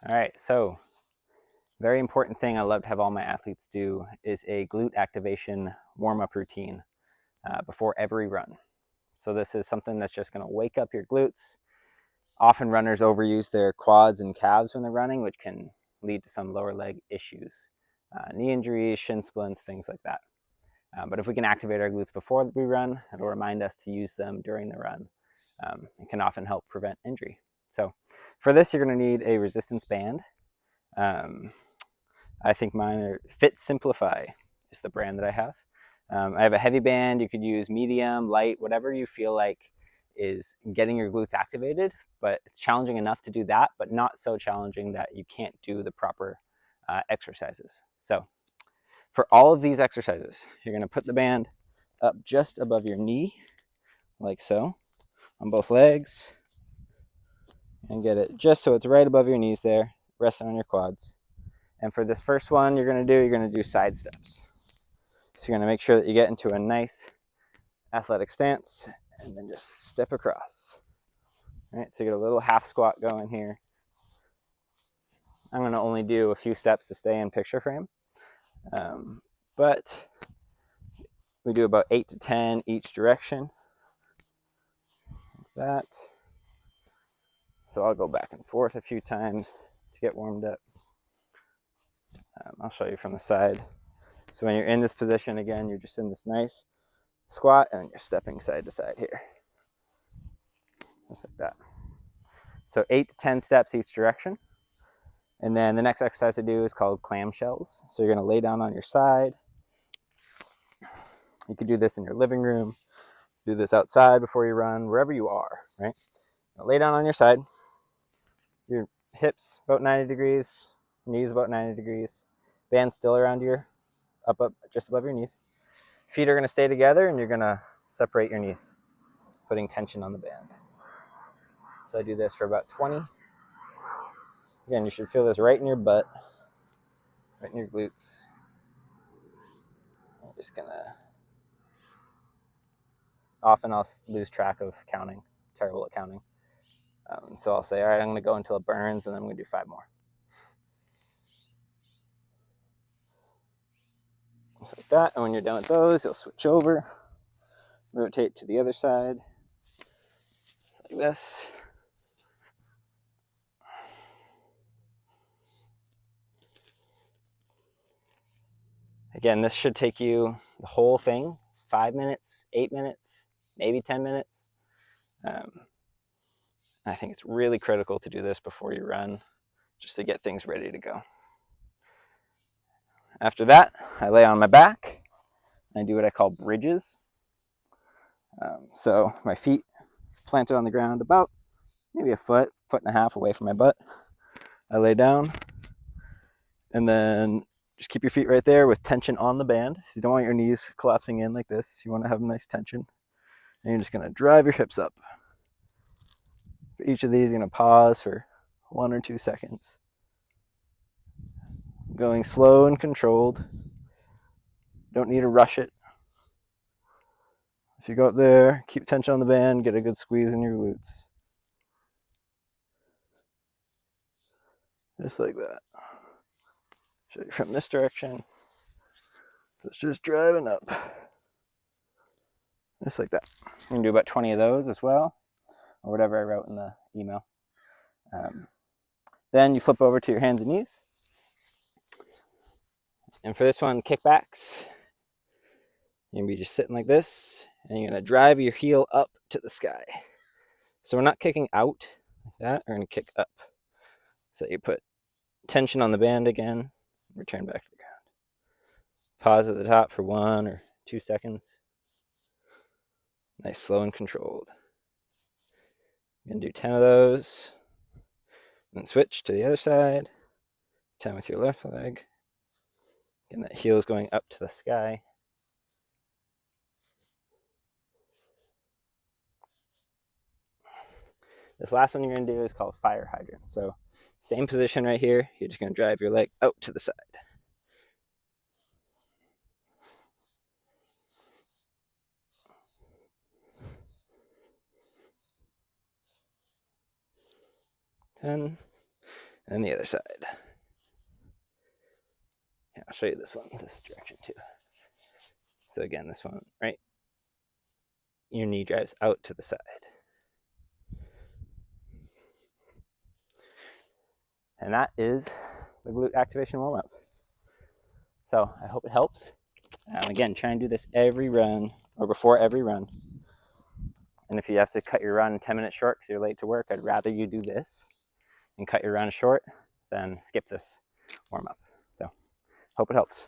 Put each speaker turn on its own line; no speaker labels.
All right, so very important thing I love to have all my athletes do is a glute activation warm-up routine before every run. So this is something that's just going to wake up your glutes. Often runners overuse their quads and calves when they're running, which can lead to some lower leg issues, knee injuries, shin splints, things like that. But if we can activate our glutes before we run, it'll remind us to use them during the run. It can often help prevent injury. So for this, you're going to need a resistance band. I think mine are Fit Simplify is the brand that I have. I have a heavy band. You could use medium, light, whatever you feel like is getting your glutes activated, but it's challenging enough to do that, but not so challenging that you can't do the proper exercises. So for all of these exercises, you're going to put the band up just above your knee, like so, on both legs, and get it just so it's right above your knees there, resting on your quads. And for this first one, you're going to do side steps. So you're going to make sure that you get into a nice athletic stance and then just step across. All right, so you get a little half squat going here. I'm going to only do a few steps to stay in picture frame. But we do about 8 to 10 each direction. Like that. So I'll go back and forth a few times to get warmed up. I'll show you from the side. So when you're in this position, again, you're just in this nice squat and you're stepping side to side here. Just like that. So 8 to 10 steps each direction. And then the next exercise I do is called clamshells. So you're going to lay down on your side. You could do this in your living room, do this outside before you run, wherever you are, right? Now lay down on your side. Your hips about 90 degrees, knees about 90 degrees. Band still around your, up, just above your knees. Feet are going to stay together and you're going to separate your knees, putting tension on the band. So I do this for about 20. Again, you should feel this right in your butt, right in your glutes. I'm just going to, often I'll lose track of counting, terrible at counting. So I'll say, all right, I'm going to go until it burns, and then I'm going to do 5 more. Just like that. And when you're done with those, you'll switch over, rotate to the other side, like this. Again, this should take you the whole thing, 5 minutes, 8 minutes, maybe 10 minutes. I think it's really critical to do this before you run, just to get things ready to go. After that, I lay on my back. I do what I call bridges. So my feet planted on the ground about maybe a foot and a half away from my butt. I lay down, and then just keep your feet right there with tension on the band. You don't want your knees collapsing in like this. You want to have a nice tension. And you're just going to drive your hips up. For each of these, you're going to pause for 1 or 2 seconds. Going slow and controlled. Don't need to rush it. If you go up there, keep tension on the band, get a good squeeze in your glutes. Just like that. Show you from this direction. So it's just driving up. Just like that. You can do about 20 of those as well, or whatever I wrote in the email. Then you flip over to your hands and knees. And for this one, kickbacks. You're going to be just sitting like this, and you're going to drive your heel up to the sky. So we're not kicking out like that, we're going to kick up. So you put tension on the band again, return back to the ground. Pause at the top for 1 or 2 seconds. Nice, slow and controlled. You're going to do 10 of those. Then switch to the other side. 10 with your left leg. And that heel is going up to the sky. This last one you're going to do is called fire hydrant. So same position right here. You're just going to drive your leg out to the side. And And then the other side. Yeah, I'll show you this one, this direction too. So again, this one, right? Your knee drives out to the side. And that is the glute activation warm-up. So I hope it helps. Again, try and do this every run or before every run. And if you have to cut your run 10 minutes short because you're late to work, I'd rather you do this and cut your run short than skip this warm-up. So hope it helps.